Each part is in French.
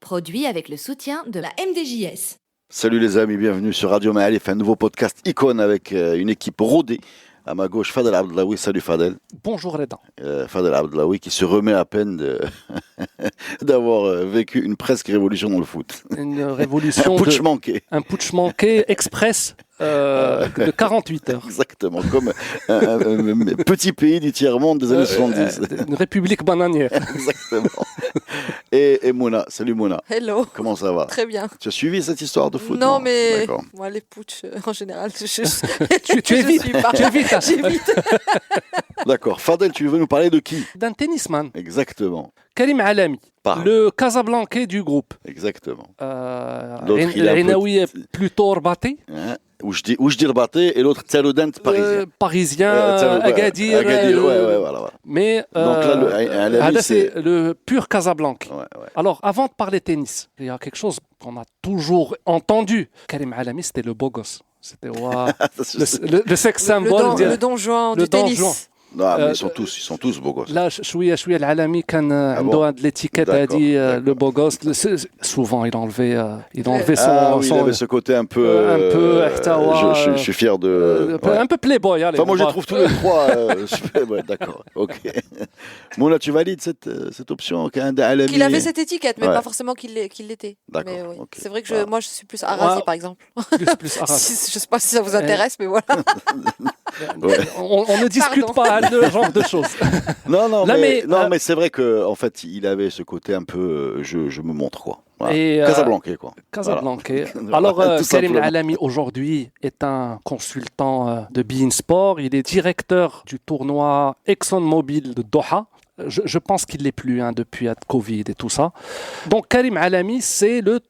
Produit avec le soutien de la MDJS. Salut les amis, bienvenue sur Radio Maalif, un nouveau podcast icône avec une équipe rodée. À ma gauche, Fadel Abdellaoui. Salut Fadel. Bonjour Reda. Fadel Abdellaoui qui se remet à peine d'avoir vécu une presque révolution dans le foot. Une révolution. Un putsch manqué express de 48 heures. Exactement, comme un petit pays du tiers-monde des années 70. Une république bananière. Exactement. Et Mouna, salut Mouna. Hello. Comment ça va? Très bien. Tu as suivi cette histoire de foot? Non, mais moi, les putsch, en général, tu évites. J'évite. D'accord. Fadel, tu veux nous parler de qui? D'un tennisman. Exactement. Karim Alami, le Casablancais du groupe. Exactement. Renaoui est plutôt Orbaté. Ou je dis Rabaté et l'autre Tsalodent parisien, Agadir. Voilà. Mais donc là, c'est le pur Casablanca. Ouais. Alors, avant de parler tennis, il y a quelque chose qu'on a toujours entendu. Karim Alami, c'était le beau gosse. C'était le sex symbole. Le don Juan du tennis. Non, mais ils sont tous beaux gosses. Là, شوية العالمي كان عنده l'étiquette a dit le beau gosse. Souvent, il enlevait son. Il avait ce côté un peu. Je suis fier de. Un peu playboy. Enfin, moi, je trouve tous les trois. D'accord. Ok. Mouna, tu valides cette option qu'il avait cette étiquette, mais pas forcément qu'il l'était. D'accord. Mais oui. C'est vrai que moi, je suis plus Arasi, par exemple. Plus Arasi. Je sais pas si ça vous intéresse, mais voilà. On ne discute pas de ce genre de choses. Non, mais c'est vrai qu'en fait, il avait ce côté un peu je me montre, quoi. Voilà. Casablanca, quoi. Casablanca. Voilà. Alors, Karim Alami, aujourd'hui, est un consultant de beIN Sport. Il est directeur du tournoi ExxonMobil de Doha. Je pense qu'il ne l'est plus depuis la Covid et tout ça. Donc, Karim Alami, c'est le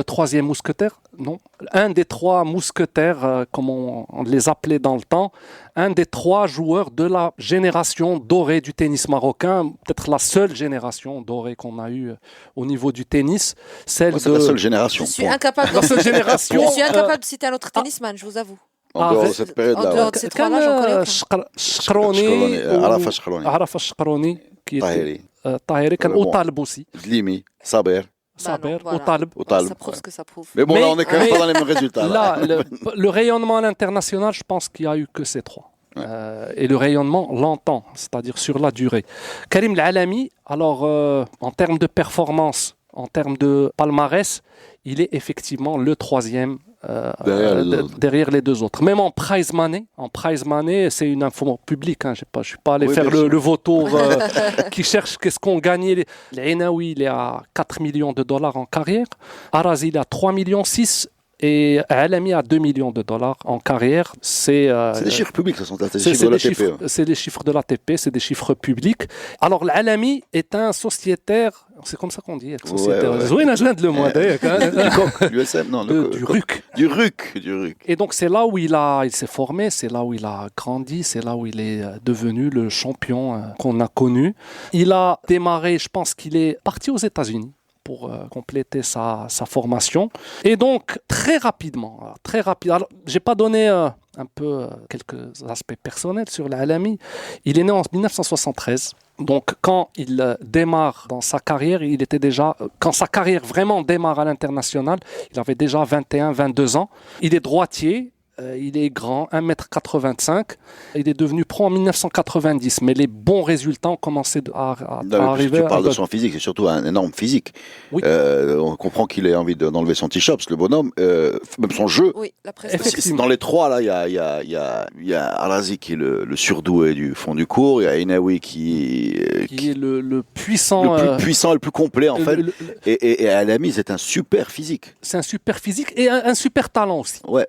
troisième mousquetaire, non, un des trois mousquetaires, comme on les appelait dans le temps, un des trois joueurs de la génération dorée du tennis marocain, peut-être la seule génération dorée qu'on a eue au niveau du tennis. C'est la seule génération. Je suis incapable de citer un autre tennisman, je vous avoue. En dehors de cette période-là. En dehors de ces trois-là, j'en connais aucun. Arafa Shkroni, qui était Tahiri, ou Talb aussi. Zlimi, Saber. Saber, ou Talb. Ça prouve ce que ça prouve. Mais bon, là, on n'est quand même pas dans les mêmes résultats. Là, le rayonnement à l'international, je pense qu'il n'y a eu que ces trois. Et le rayonnement longtemps, c'est-à-dire sur la durée. Karim Alami, alors, en termes de performance, en termes de palmarès, il est effectivement le troisième derrière les deux autres. Même en prize money, c'est une info publique. Je ne suis pas allé faire le vautour qui cherche qu'est-ce qu'on gagnait. L'Enaoui, il est à 4 millions de dollars en carrière. Arazi, il est à 3,6 millions. Et Alami a 2 millions de dollars en carrière. C'est des chiffres publics, ce sont des chiffres de l'ATP. C'est des chiffres de l'ATP, c'est des chiffres publics. Alors, l'Alami est un sociétaire, c'est comme ça qu'on dit, sociétaire. L'USM, non, du RUC. Du RUC. Et donc, c'est là où il s'est formé, c'est là où il a grandi, c'est là où il est devenu le champion qu'on a connu. Il a démarré, je pense qu'il est parti aux États-Unis pour compléter sa formation. Et donc, très rapidement, alors, je n'ai pas donné un peu quelques aspects personnels sur l'Alami. Il est né en 1973. Donc, quand il démarre dans sa carrière, quand sa carrière vraiment démarre à l'international, il avait déjà 21, 22 ans. Il est droitier. Il est grand, 1,85 m. Il est devenu pro en 1990, mais les bons résultats ont commencé à arriver. Tu parles de son physique, c'est surtout un énorme physique. Oui. On comprend qu'il a envie d'enlever son t-shirt, le bonhomme, même son jeu. Oui, la prestation. Dans les trois, là, il y a Arazi qui est le surdoué du fond du cours, il y a Inaoui qui est le puissant. Le plus puissant et le plus complet, en fait. Et Alami, c'est un super physique. C'est un super physique et un super talent aussi. Ouais.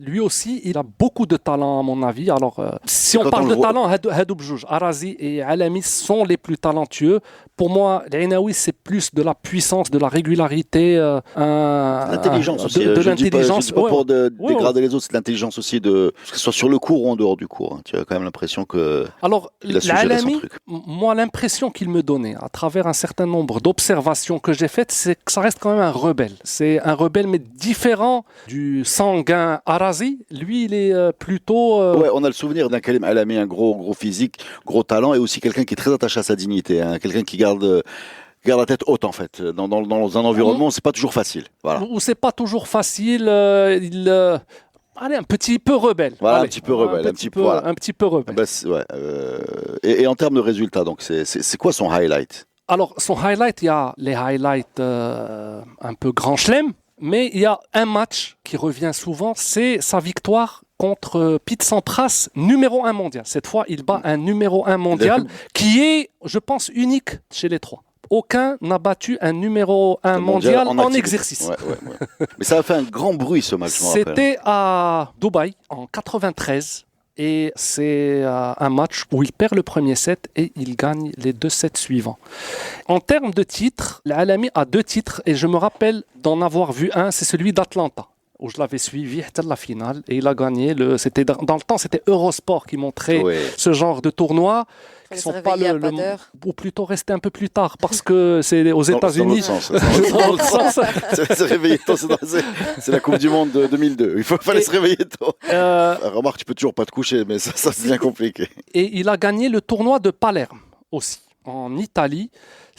lui aussi, il a beaucoup de talent, à mon avis. Alors, si on parle de talent, Hadou Bjouj, Arazi et Alami sont les plus talentueux. Pour moi, l'Ainaoui, c'est plus de la puissance, de la régularité, l'intelligence aussi. De l'intelligence. Je dis pas pour dégrader les autres, c'est l'intelligence aussi, que ce soit sur le court ou en dehors du court. Hein. Tu as quand même l'impression que. Alors, il a su gérer son truc. moi, l'impression qu'il me donnait, à travers un certain nombre d'observations que j'ai faites, c'est que ça reste quand même un rebelle. C'est un rebelle, mais différent du sanguin Arazi. Lui, il est plutôt. Ouais, on a le souvenir d'un Karim Alami, un gros physique, gros talent, et aussi quelqu'un qui est très attaché à sa dignité, hein, quelqu'un qui garde la tête haute en fait. Dans un environnement, c'est pas toujours facile. Voilà. Où c'est pas toujours facile. Allez, un petit peu rebelle. Voilà, allez, un petit peu rebelle. Un petit peu rebelle. Bah, ouais, et en termes de résultats, donc, c'est quoi son highlight? Alors, son highlight, il y a les highlights un peu grand chelem, mais il y a un match qui revient souvent, c'est sa victoire contre Pete Sampras, numéro 1 mondial. Cette fois, il bat un numéro 1 mondial qui est, je pense, unique chez les trois. Aucun n'a battu un numéro 1 mondial en exercice. Ouais. Mais ça a fait un grand bruit ce match, je me rappelle. C'était à Dubaï en 93. Et c'est un match où il perd le premier set et il gagne les 2 sets suivants. En termes de titres, l'Alami a 2 titres et je me rappelle d'en avoir vu un, c'est celui d'Atlanta, où je l'avais suivi à la finale et il a gagné. Dans le temps, c'était Eurosport qui montrait ce genre de tournoi. Qui sont pas ou plutôt rester un peu plus tard parce que c'est aux États-Unis. C'est réveiller tôt, c'est la Coupe du Monde de 2002. Il fallait se réveiller tôt. Remarque, tu peux toujours pas te coucher, mais ça c'est bien compliqué. Et il a gagné le tournoi de Palerme aussi, en Italie.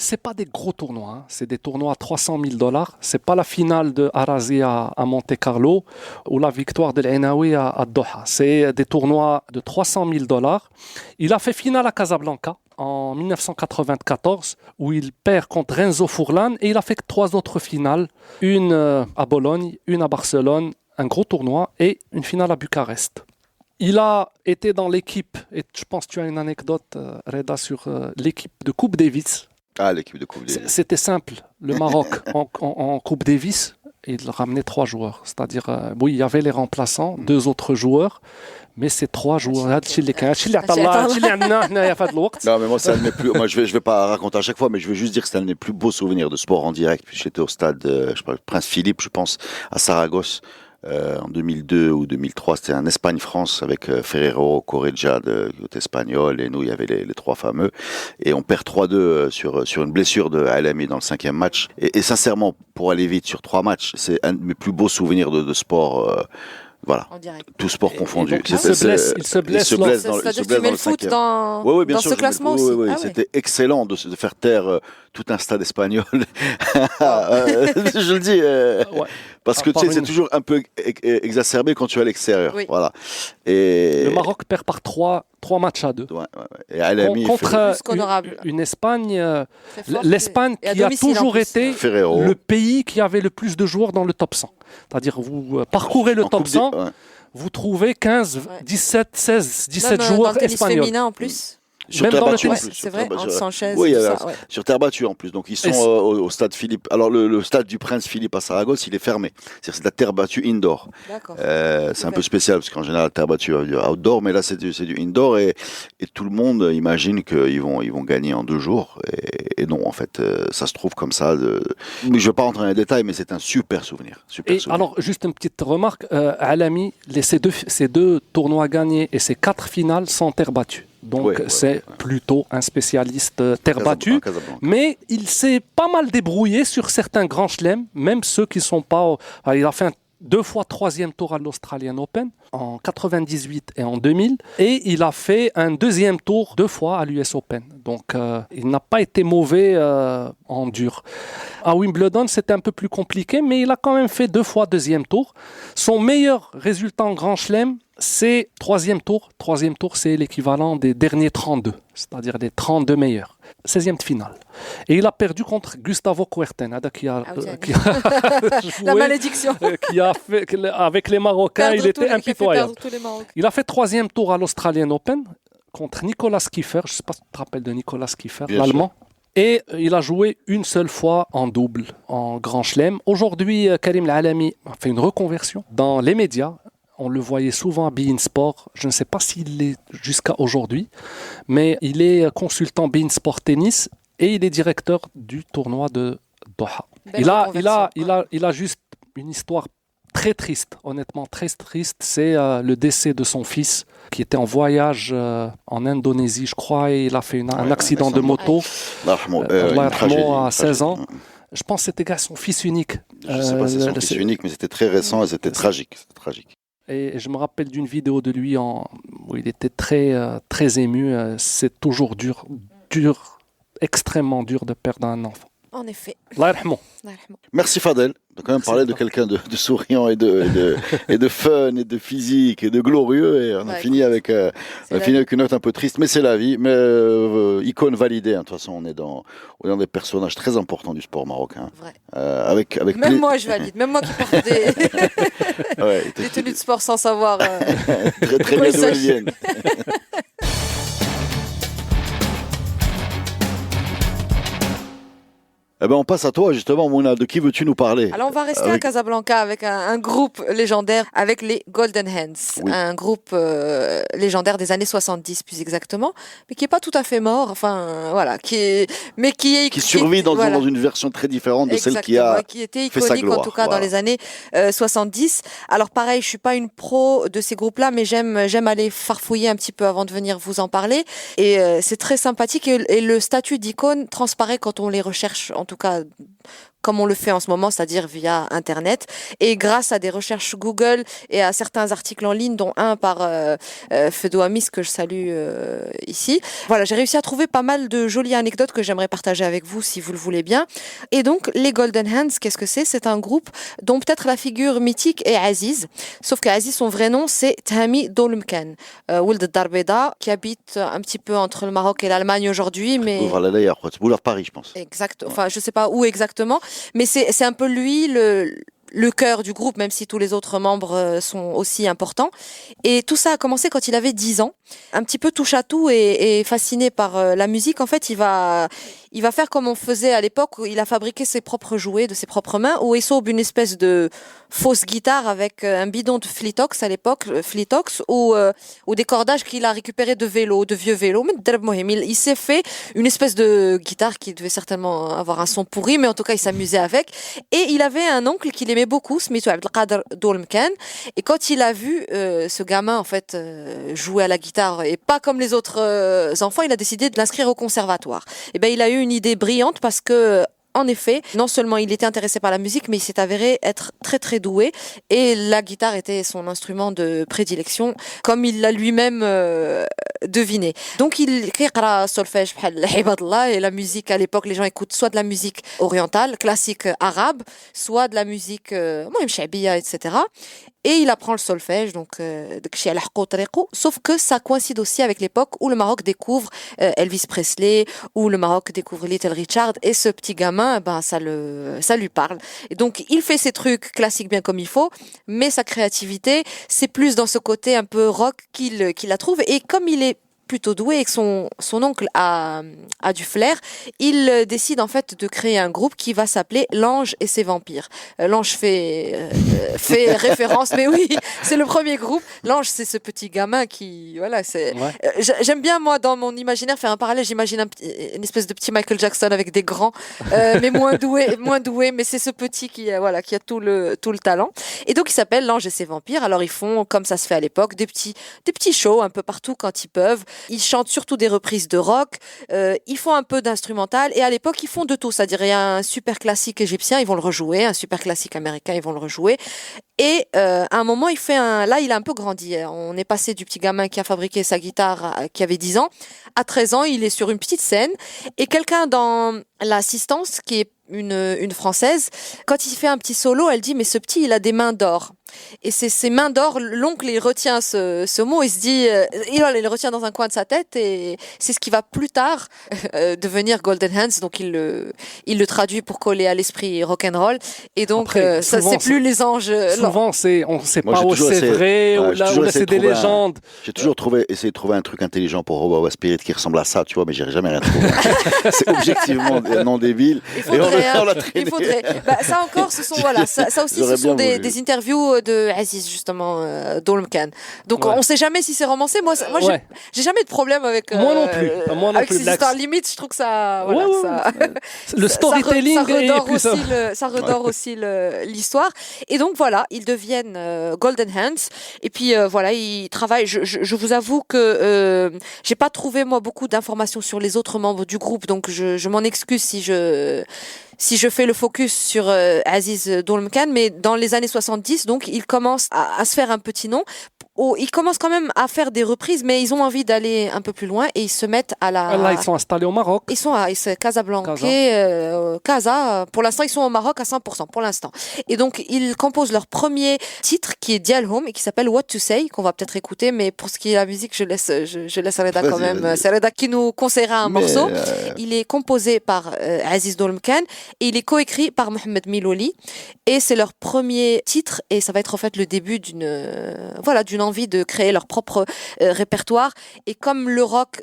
C'est pas des gros tournois, hein. C'est des tournois à $300,000. C'est pas la finale de Arazi à Monte Carlo ou la victoire de l'Ainaoui à Doha. C'est des tournois de $300,000. Il a fait finale à Casablanca en 1994 où il perd contre Renzo Furlan et il a fait 3 autres finales, une à Bologne, une à Barcelone, un gros tournoi et une finale à Bucarest. Il a été dans l'équipe, et je pense que tu as une anecdote, Reda, sur l'équipe de Coupe Davis. Ah, l'équipe de Coupe Davis. C'était simple. Le Maroc, en Coupe Davis, il ramenait 3 joueurs. C'est-à-dire, oui, il y avait les remplaçants, 2 autres joueurs, mais c'est 3 joueurs. Non, mais moi, c'est un de mes plus. Moi, je vais pas raconter à chaque fois, mais je veux juste dire que c'est un de mes plus beaux souvenirs de sport en direct. Puis j'étais au stade, Prince Philippe, je pense, à Saragosse. En 2002 ou 2003, c'était un Espagne-France avec Ferrero, Correggia de espagnol et nous, il y avait les 3 fameux. Et on perd 3-2 sur une blessure de Alami dans le 5e match. Et sincèrement, pour aller vite sur 3 matchs, c'est un de mes plus beaux souvenirs de sport. Voilà, tout sport confondu. Il se blesse dans le foot dans ce classement aussi. C'était excellent de faire taire tout un stade espagnol. Je le dis, parce que tu sais, c'est toujours un peu exacerbé quand tu es à l'extérieur. Oui. Voilà. Et le Maroc perd par 3 matchs à 2. Et Alami contre une Espagne, l'Espagne qui a toujours été le pays qui avait le plus de joueurs dans le top 100. C'est-à-dire, vous parcourez le top 100, vous trouvez 15, 17, 16, 17 joueurs dans le tennis espagnols. féminin en plus. Sur terre battue en plus. C'est vrai, en Sanchez. Oui, sur terre battue en plus. Donc ils sont au stade Philippe. Alors le stade du Prince Philippe à Saragosse, il est fermé. C'est de la terre battue indoor. C'est un peu spécial parce qu'en général, la terre battue outdoor, mais là c'est du indoor et tout le monde imagine qu'ils vont gagner en 2 jours. Et non, en fait, ça se trouve comme ça. Mais je ne vais pas rentrer dans les détails, mais c'est un super souvenir. Alors, juste une petite remarque. Alami, ces 2 tournois gagnés et ces 4 finales sont terre battue. Donc c'est plutôt un spécialiste terre battue, mais il s'est pas mal débrouillé sur certains grands chelems, même ceux qui sont pas. Il a fait 2 fois 3e tour à l'Australian Open en 98 et en 2000, et il a fait un 2e tour 2 fois à l'US Open. Donc il n'a pas été mauvais en dur. À Wimbledon, c'était un peu plus compliqué, mais il a quand même fait 2 fois 2e tour. Son meilleur résultat en Grand Chelem, c'est 3e tour. 3e tour, c'est l'équivalent des derniers 32, c'est-à-dire les 32 meilleurs. 16e de finale. Et il a perdu contre Gustavo Kuerten, la malédiction. Qui a fait, avec les Marocains, il était impitoyable. Il a fait 3e tour à l'Australian Open contre Nicolas Kiefer. Je ne sais pas si tu te rappelles de Nicolas Kiefer, l'Allemand. Et il a joué une seule fois en double, en Grand Chelem. Aujourd'hui, Karim Alami a fait une reconversion dans les médias. On le voyait souvent à Bein Sport. Je ne sais pas s'il l'est jusqu'à aujourd'hui, mais il est consultant Bein Sport Tennis et il est directeur du tournoi de Doha. Il a juste une histoire très triste, honnêtement très triste. C'est le décès de son fils qui était en voyage en Indonésie, je crois, et il a fait un accident de moto. À 16 ans. Je pense que c'était son fils unique. Je ne sais pas si c'est son fils unique, mais c'était très récent et c'était tragique. Et je me rappelle d'une vidéo de lui où il était très ému. C'est toujours dur, extrêmement dur de perdre un enfant. En effet. Merci Fadel de quand même parler de quelqu'un de souriant et de fun et de physique et de glorieux, et on a fini avec une note un peu triste, mais c'est la vie. Mais icône validée, hein. De toute façon on est dans des personnages très importants du sport marocain. Avec même moi je valide, même moi qui porte des tenues de sport sans savoir très bien d'où elles viennent. Eh ben on passe à toi justement, Mouna. De qui veux-tu nous parler? Alors on va rester à Casablanca avec un groupe légendaire, avec les Golden Hands, un groupe légendaire des années 70 plus exactement, mais qui est pas tout à fait mort. Enfin voilà, qui survit dans une version très différente de celle qui était iconique en tout cas dans les années 70. Alors pareil, je suis pas une pro de ces groupes-là, mais j'aime aller farfouiller un petit peu avant de venir vous en parler. Et c'est très sympathique et le statut d'icône transparaît quand on les recherche. En tout cas, comme on le fait en ce moment, c'est-à-dire via Internet. Et grâce à des recherches Google et à certains articles en ligne, dont un par Fedo Amis, que je salue ici. Voilà, j'ai réussi à trouver pas mal de jolies anecdotes que j'aimerais partager avec vous, si vous le voulez bien. Et donc, les Golden Hands, qu'est-ce que c'est? C'est un groupe dont peut-être la figure mythique est Aziz. Sauf qu'Aziz, son vrai nom, c'est Tahami Dolmkan, Ould Darbeda, qui habite un petit peu entre le Maroc et l'Allemagne aujourd'hui. Mais... Boulevard Paris, je pense. Exact. Enfin, je sais pas où exactement. Mais c'est un peu lui le cœur du groupe, même si tous les autres membres sont aussi importants. Et tout ça a commencé quand il avait 10 ans. Un petit peu touche à tout et fasciné par la musique. En fait, il va faire comme on faisait à l'époque, où il a fabriqué ses propres jouets de ses propres mains, où il sauve une espèce de fausse guitare avec un bidon de Flitox à l'époque, Flitox, ou des cordages qu'il a récupérés de vieux vélos. Il s'est fait une espèce de guitare qui devait certainement avoir un son pourri, mais en tout cas, il s'amusait avec. Et il avait un oncle qu'il aimait beaucoup, Smitou Abdelkader Dolmkan. Et quand il a vu ce gamin, en fait, jouer à la guitare, et pas comme les autres enfants, il a décidé de l'inscrire au conservatoire. Et ben, il a eu une idée brillante parce que, en effet, non seulement il était intéressé par la musique, mais il s'est avéré être très très doué et la guitare était son instrument de prédilection, comme il l'a lui-même deviné. Donc il qira solfège bhal ibadallah, et la musique à l'époque, les gens écoutent soit de la musique orientale, classique arabe, soit de la musique shabiya, etc. Et il apprend le solfège, donc sauf que ça coïncide aussi avec l'époque où le Maroc découvre Elvis Presley, où le Maroc découvre Little Richard, et ce petit gamin, ça lui parle. Et donc il fait ses trucs classiques bien comme il faut, mais sa créativité, c'est plus dans ce côté un peu rock qu'il la trouve. Et comme il est plutôt doué et que son oncle a du flair, il décide en fait de créer un groupe qui va s'appeler L'Ange et ses vampires. L'Ange fait référence, mais oui, c'est le premier groupe. L'Ange, c'est ce petit gamin qui, voilà, c'est. Ouais. J'aime bien, moi, dans mon imaginaire, faire un parallèle. J'imagine une espèce de petit Michael Jackson avec des grands, mais moins doué. Mais c'est ce petit qui a tout le talent. Et donc il s'appelle L'Ange et ses vampires. Alors ils font, comme ça se fait à l'époque, des petits shows un peu partout quand ils peuvent. Ils chantent surtout des reprises de rock, ils font un peu d'instrumental, et à l'époque ils font de tout, c'est-à-dire il y a un super classique égyptien, ils vont le rejouer, un super classique américain, ils vont le rejouer, et à un moment là il a un peu grandi, on est passé du petit gamin qui a fabriqué sa guitare qui avait 10 ans, à 13 ans il est sur une petite scène, et quelqu'un dans l'assistance qui est une Française, quand il fait un petit solo, elle dit mais ce petit il a des mains d'or. Et c'est ces mains d'or, l'oncle il retient ce mot, il se dit, il retient dans un coin de sa tête, et c'est ce qui va plus tard devenir Golden Hands, donc il le traduit pour coller à l'esprit rock'n'roll, et donc après, ça c'est plus les anges. Souvent on ne sait pas où c'est vrai, ou là où c'est des légendes. J'ai toujours essayé de trouver un truc intelligent pour Robawa Spirit qui ressemble à ça, tu vois, mais j'ai jamais rien trouvé. C'est objectivement non débile. Il faudrait. Ça encore, ce sont ça aussi, ce sont des interviews de Aziz, justement, Dolmkhan. Donc, Ouais. on sait jamais si c'est romancé. Moi, Ouais. j'ai jamais de problème avec, Moi non plus. Moi non avec plus, ces Dax. histoires limites. Je trouve que ça, voilà, Ouais, ouais, ça, Le storytelling ça redore est plus aussi, ça redore aussi l'histoire. Et donc, voilà, ils deviennent Golden Hands. Et puis, voilà, ils travaillent. Je vous avoue que j'ai pas trouvé, moi, beaucoup d'informations sur les autres membres du groupe. Donc, je m'en excuse si je fais le focus sur Aziz Dolmkhan, mais dans les années 70, donc, il commence à se faire un petit nom. Ils commencent quand même à faire des reprises, mais ils ont envie d'aller un peu plus loin et ils se mettent à la... Là, ils sont installés au Maroc. Ils sont à Casablanca, Casa. Pour l'instant, ils sont au Maroc à 100%, pour l'instant. Et donc, ils composent leur premier titre qui est Dialhom et qui s'appelle What to Say, qu'on va peut-être écouter, mais pour ce qui est de la musique, je laisse Reda quand même. Vas-y. C'est Reda qui nous conseillera un Mais, morceau. Il est composé par Aziz Dolmkhan et il est coécrit par Mohamed Miloli. Et c'est leur premier titre et ça va être en fait le début d'une envie de créer leur propre répertoire. Et comme le rock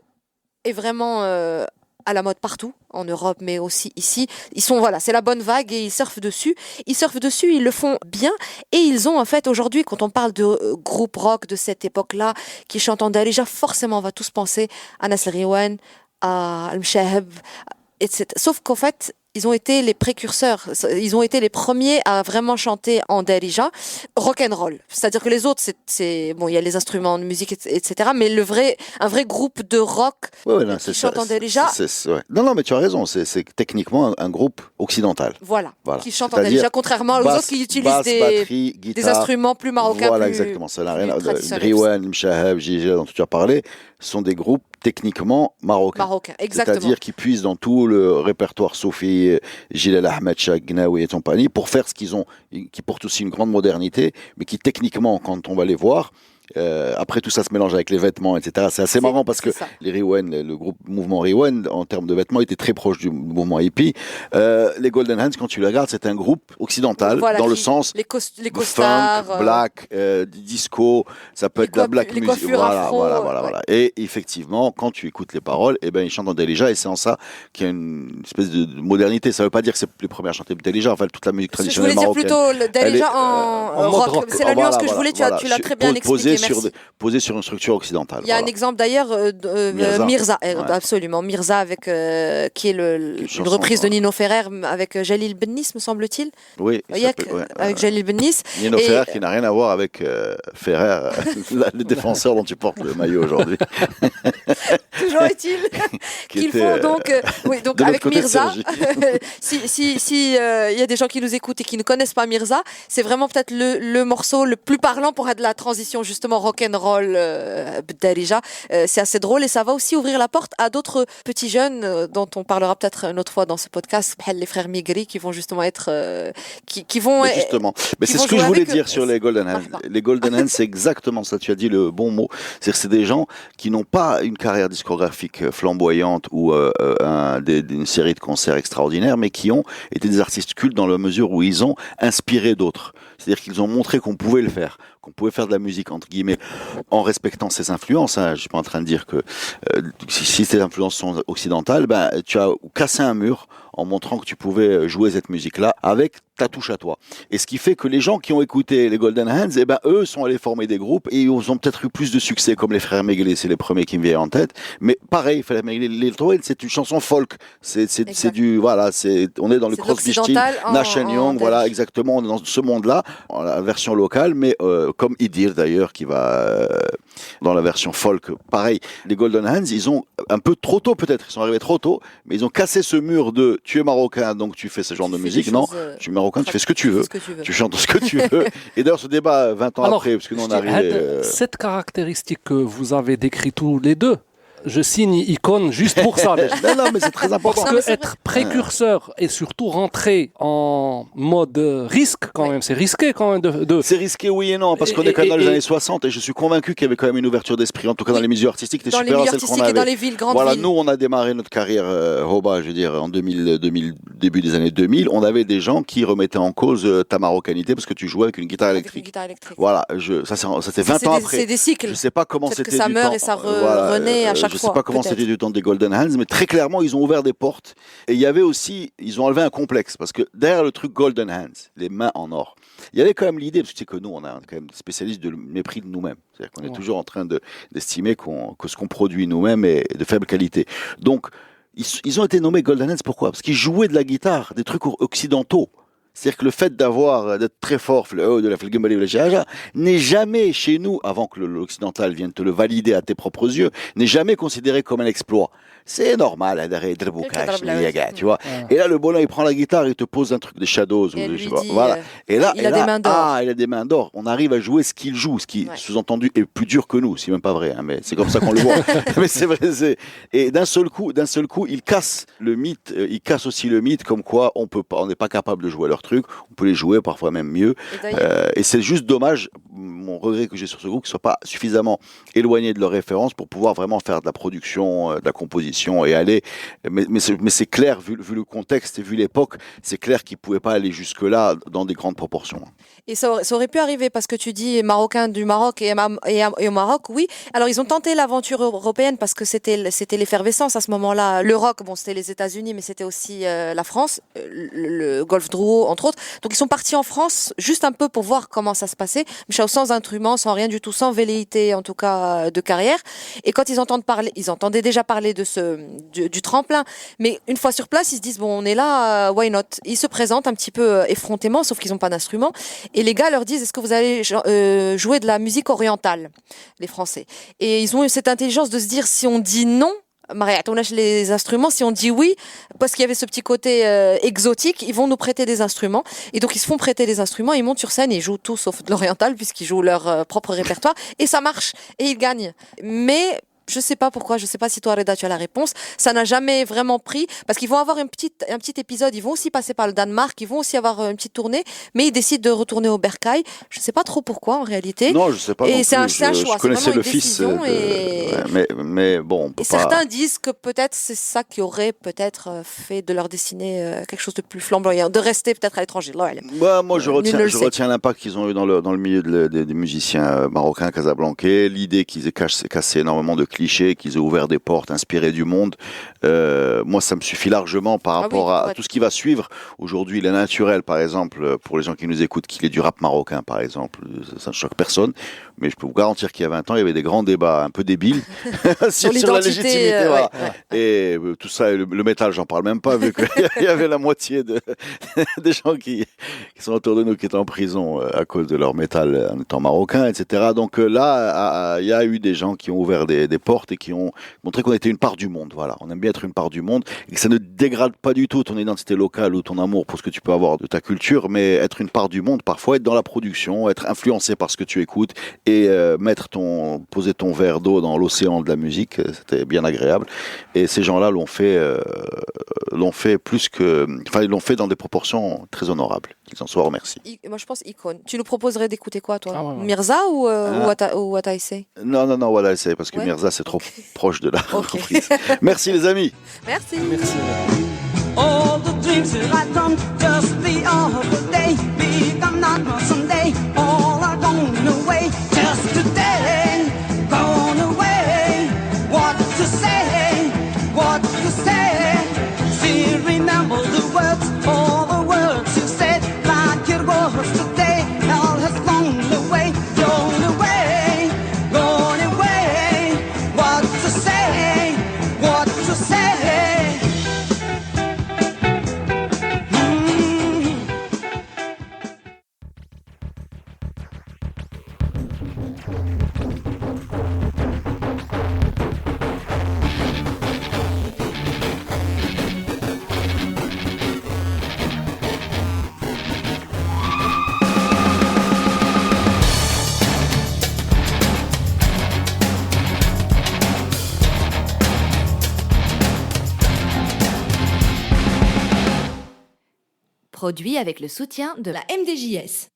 est vraiment à la mode partout, en Europe, mais aussi ici, c'est la bonne vague et ils surfent dessus. Ils le font bien et ils ont en fait aujourd'hui, quand on parle de groupe rock de cette époque-là, qui chantent en darija, forcément on va tous penser à Nasser Riwan, à Al-Mshahab, etc. Sauf qu'en fait, ils ont été les précurseurs, ils ont été les premiers à vraiment chanter en darija, rock'n'roll. C'est-à-dire que les autres, bon, il y a les instruments de musique, etc. Mais un vrai groupe de rock qui chante en darija. Ouais. Non, mais tu as raison, c'est techniquement un groupe occidental. Voilà. Qui chante en darija, contrairement aux autres qui utilisent des instruments plus marocains. Voilà, exactement. Ça n'a rien à voir. Riwan, Mshahab, Gigi, dont tu as parlé, sont des groupes techniquement marocains. Exactement. C'est-à-dire qu'ils puisent dans tout le répertoire soufi, Gilal Ahmed, Gnawi et compagnie, pour faire ce qu'ils ont, qui porte aussi une grande modernité, mais qui techniquement, quand on va les voir, après tout ça se mélange avec les vêtements, etc. C'est assez marrant parce que les Riwan, le groupe mouvement Riwan, en termes de vêtements, était très proche du mouvement hippie. Les Golden Hands, quand tu les regardes, c'est un groupe occidental, dans le sens les costards, funk, black, disco, ça peut être de la black music. Voilà. Et effectivement, quand tu écoutes les paroles, ils chantent en darija et c'est en ça qu'il y a une espèce de modernité. Ça veut pas dire que c'est les premiers à chanter darija. Enfin, toute la musique traditionnelle marocaine. Je voulais dire plutôt le darija en rock. C'est la nuance que je voulais. Tu l'as très bien expliqué. Posé sur une structure occidentale. Il y a un exemple d'ailleurs, Mirza, absolument, Mirza qui est une reprise de Nino Ferrer avec Jalil Bennis, me semble-t-il. Oui, avec Jalil Bennis. Nino Ferrer qui n'a rien à voir avec Ferrer, le défenseur dont tu portes le maillot aujourd'hui. Toujours est-il qu'ils font donc avec Mirza. Si y a des gens qui nous écoutent et qui ne connaissent pas Mirza, c'est vraiment peut-être le morceau le plus parlant pour être de la transition justement rock'n'roll darija. C'est assez drôle et ça va aussi ouvrir la porte à d'autres petits jeunes dont on parlera peut-être une autre fois dans ce podcast, les frères Migri, qui vont justement être qui vont justement. Mais c'est ce que je voulais dire sur les Golden Hands. Les Golden Hands, c'est exactement ça. Tu as dit le bon mot. C'est des gens qui n'ont pas une carrière discographique flamboyante ou une série de concerts extraordinaires, mais qui ont été des artistes cultes dans la mesure où ils ont inspiré d'autres. C'est-à-dire qu'ils ont montré qu'on pouvait le faire, qu'on pouvait faire de la musique entre guillemets en respectant ses influences. Je suis pas en train de dire que si tes influences sont occidentales, tu as cassé un mur en montrant que tu pouvais jouer cette musique-là avec ta touche à toi. Et ce qui fait que les gens qui ont écouté les Golden Hands, eux sont allés former des groupes et ils ont peut-être eu plus de succès, comme les frères Meglé, c'est les premiers qui me viennent en tête. Mais pareil, les Troïdes, c'est une chanson folk. C'est du, voilà, on est dans le Crosby, Stills, Nash & Young, voilà, exactement, on est dans ce monde-là, en la version locale, mais comme Idir d'ailleurs, qui va dans la version folk, pareil. Les Golden Hands, ils ont un peu trop tôt peut-être, ils sont arrivés trop tôt, mais ils ont cassé ce mur de tu es marocain, donc tu fais ce genre de musique. Non, tu es marocain, tu fais ce que tu veux. Tu chantes ce que tu veux. Et d'ailleurs, ce débat, 20 ans après, parce que nous on arrive. Cette caractéristique que vous avez décrit tous les deux, je signe icône juste pour ça. Non, mais c'est très important. Parce que être précurseur et surtout rentrer en mode risque, quand même, c'est risqué quand même C'est risqué, oui et non, parce qu'on est quand même dans les années 60 et je suis convaincu qu'il y avait quand même une ouverture d'esprit, en tout cas dans les milieux artistiques, dans les milieux artistiques et dans les villes, grandes villes. Nous, on a démarré notre carrière Hoba, je veux dire, en 2000, début des années 2000. On avait des gens qui remettaient en cause ta marocanité parce que tu jouais avec une guitare électrique. Voilà, ça c'est 20 ans après. C'est des cycles. Je sais pas comment c'était. Que ça meurt et ça renaît à chaque fois. Je sais pas comment c'était du temps des Golden Hands, mais très clairement, ils ont ouvert des portes. Et il y avait aussi, ils ont enlevé un complexe, parce que derrière le truc Golden Hands, les mains en or, il y avait quand même l'idée, parce que tu sais que nous, on a quand même des spécialistes de mépris de nous-mêmes. C'est-à-dire qu'on est toujours en train d'estimer que ce qu'on produit nous-mêmes est de faible qualité. Donc, ils ont été nommés Golden Hands, pourquoi? Parce qu'ils jouaient de la guitare, des trucs occidentaux. C'est-à-dire que le fait d'être très fort, de la Felgembali ou la Jaja, n'est jamais chez nous, avant que l'occidental vienne te le valider à tes propres yeux, n'est jamais considéré comme un exploit. C'est normal, tu vois. Et là, le bonhomme, il prend la guitare, il te pose un truc des Shadows. Voilà. Et là, il a des mains d'or. Il a des mains d'or. On arrive à jouer ce qu'il joue, ce qui, sous-entendu, est plus dur que nous. C'est même pas vrai, hein, mais c'est comme ça qu'on le voit. Mais c'est vrai. Et d'un seul coup, il casse le mythe. Il casse aussi le mythe comme quoi on n'est pas capable de jouer leur truc. On peut les jouer parfois même mieux. Et c'est juste dommage. Mon regret que j'ai sur ce groupe, qu'ils soient pas suffisamment éloignés de leurs références pour pouvoir vraiment faire de la production, de la composition et aller. Mais c'est clair, vu le contexte et vu l'époque, c'est clair qu'ils pouvaient pas aller jusque là dans des grandes proportions. Et ça aurait pu arriver parce que tu dis Marocains du Maroc et au Maroc, oui. Alors ils ont tenté l'aventure européenne parce que c'était l'effervescence à ce moment-là. Le rock, bon, c'était les États-Unis, mais c'était aussi la France, le Golfe Drouot entre autres. Donc ils sont partis en France juste un peu pour voir comment ça se passait. Sans instruments, sans rien du tout, sans velléité en tout cas de carrière. Et quand ils entendaient déjà parler du tremplin. Mais une fois sur place, ils se disent bon, on est là, why not? Ils se présentent un petit peu effrontément, sauf qu'ils n'ont pas d'instruments. Et les gars leur disent est-ce que vous allez jouer de la musique orientale, les Français? Et ils ont eu cette intelligence de se dire si on dit non, Maria, on lâche les instruments. Si on dit oui, parce qu'il y avait ce petit côté exotique, ils vont nous prêter des instruments. Et donc, ils se font prêter des instruments. Ils montent sur scène et ils jouent tout sauf de l'oriental puisqu'ils jouent leur propre répertoire. Et ça marche. Et ils gagnent. Mais je sais pas pourquoi, je sais pas si toi, Reda, tu as la réponse. Ça n'a jamais vraiment pris, parce qu'ils vont avoir un petit épisode, ils vont aussi passer par le Danemark, ils vont aussi avoir une petite tournée, mais ils décident de retourner au Bercail. Je sais pas trop pourquoi, en réalité. Non, je sais pas. Et c'est un choix. Je connaissais le fils. Mais bon, on peut pas. Certains disent que peut-être c'est ça qui aurait peut-être fait de leur destinée quelque chose de plus flamboyant, de rester peut-être à l'étranger. Moi, je retiens l'impact qu'ils ont eu dans le milieu des musiciens marocains, casablancais, l'idée qu'ils aient cassé énormément de clichés, qu'ils aient ouvert des portes, inspiré du monde. Moi, ça me suffit largement par rapport à tout ce qui va suivre. Aujourd'hui, il est naturel, par exemple, pour les gens qui nous écoutent, qu'il y ait du rap marocain, par exemple. Ça ne choque personne. Mais je peux vous garantir qu'il y a 20 ans, il y avait des grands débats un peu débiles sur la légitimité. Voilà. Et tout ça, le métal, j'en parle même pas, vu qu'il y avait la moitié des gens qui sont autour de nous qui étaient en prison à cause de leur métal en étant marocain, etc. Donc là, il y a eu des gens qui ont ouvert des portes et qui ont montré qu'on était une part du monde. Voilà, on aime bien être une part du monde et que ça ne dégrade pas du tout ton identité locale ou ton amour pour ce que tu peux avoir de ta culture, mais être une part du monde, parfois être dans la production, être influencé par ce que tu écoutes et poser ton verre d'eau dans l'océan de la musique, c'était bien agréable. Et ces gens-là l'ont fait ils l'ont fait dans des proportions très honorables. Qu'ils en soient remerciés. Moi, je pense icône. Tu nous proposerais d'écouter quoi, toi? Mirza ou What I Say? Non, What I Say, parce que Mirza, c'est trop proche de la reprise. Merci, les amis. Merci. All the dreams that I done just the other day become not someday. All are gone away just today. Gone away. What to say? What to say? Still remember the words, all the words you said, like it was today. All has gone away, gone away, gone away. What to say? What to say? Produit avec le soutien de la MDJS.